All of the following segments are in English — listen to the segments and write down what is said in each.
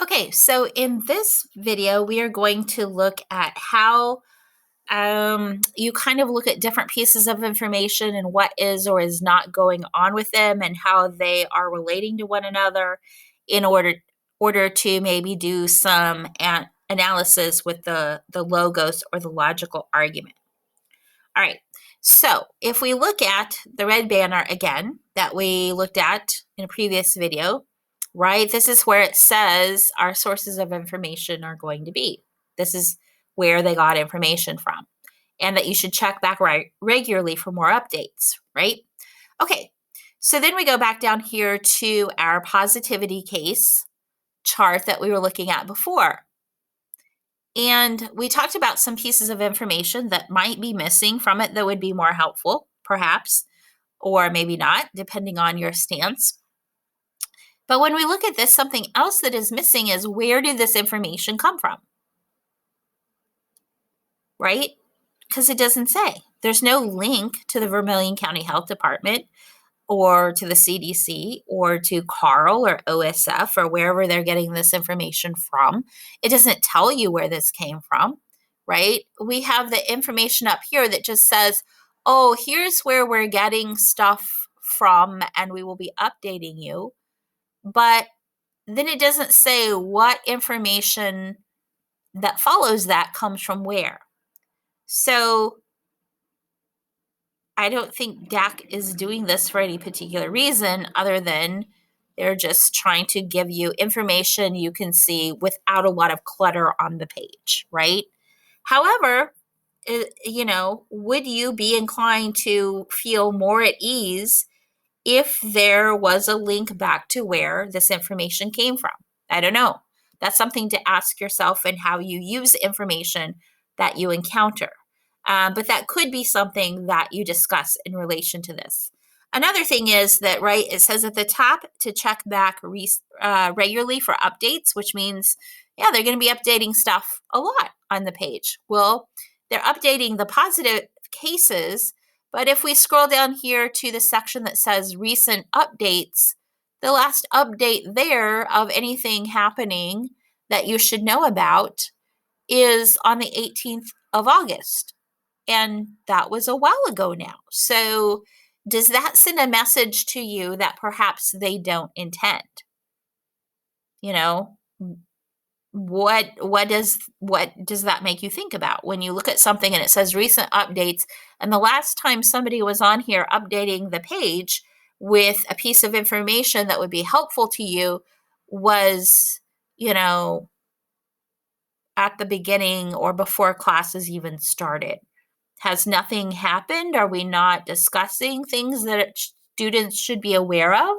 Okay, so in this video, we are going to look at how you kind of look at different pieces of information and what is or is not going on with them and how they are relating to one another in order to maybe do some analysis with the logos or the logical argument. All right, so if we look at the red banner again that we looked at in a previous video, right, this is where it says our sources of information are going to be. This is where they got information from, and that you should check back regularly for more updates, right? Okay, so then we go back down here to our positivity case chart that we were looking at before. And we talked about some pieces of information that might be missing from it that would be more helpful, perhaps, or maybe not, depending on your stance. But when we look at this, something else that is missing is where did this information come from? Right? Because it doesn't say. There's no link to the Vermilion County Health Department or to the CDC or to Carl or OSF or wherever they're getting this information from. It doesn't tell you where this came from, right? We have the information up here that just says, oh, here's where we're getting stuff from and we will be updating you. But then it doesn't say what information that follows that comes from where. So I don't think DAC is doing this for any particular reason other than they're just trying to give you information you can see without a lot of clutter on the page, right? However, would you be inclined to feel more at ease if there was a link back to where this information came from? I don't know. That's something to ask yourself and how you use information that you encounter. But that could be something that you discuss in relation to this. Another thing is that, right, it says at the top to check back regularly for updates, which means, yeah, they're going to be updating stuff a lot on the page. Well, they're updating the positive cases, but if we scroll down here to the section that says recent updates, the last update there of anything happening that you should know about is on the 18th of August. And that was a while ago now. So does that send a message to you that perhaps they don't intend? You know, what does that make you think about when you look at something and it says recent updates, and the last time somebody was on here updating the page with a piece of information that would be helpful to you was, at the beginning or before classes even started? Has nothing happened? Are we not discussing things that students should be aware of?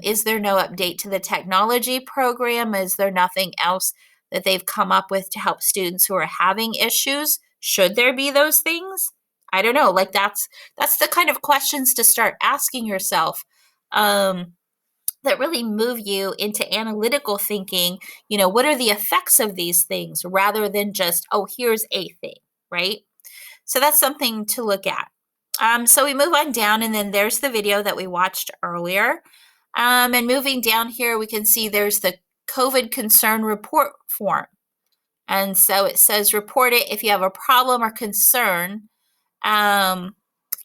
Is there no update to the technology program? Is there nothing else that they've come up with to help students who are having issues? Should there be those things? I don't know. Like that's the kind of questions to start asking yourself. That really move you into analytical thinking. What are the effects of these things rather than just, oh, here's a thing, right? So that's something to look at. So we move on down, and then there's the video that we watched earlier. And moving down here, we can see there's the COVID concern report form. And so it says report it if you have a problem or concern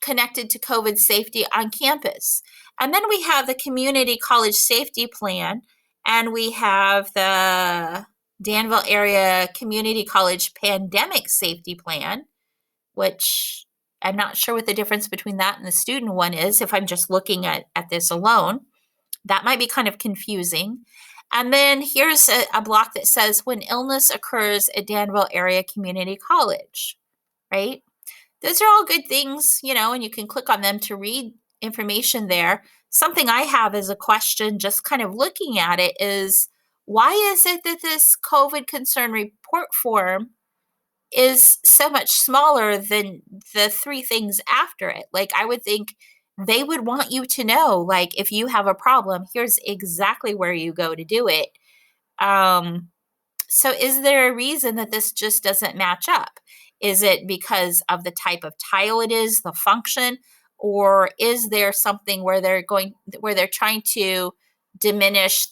connected to COVID safety on campus. And then we have the community college safety plan, and we have the Danville area community college pandemic safety plan, which I'm not sure what the difference between that and the student one is. If I'm just looking at this alone, that might be kind of confusing. And then here's a block that says when illness occurs at Danville area community college, right? Those are all good things, and you can click on them to read information there. Something I have as a question, just kind of looking at it, is why is it that this COVID concern report form is so much smaller than the three things after it? Like, I would think they would want you to know, like, if you have a problem, here's exactly where you go to do it. So is there a reason that this just doesn't match up? Is it because of the type of tile it is, the function, or is there something where they're trying to diminish the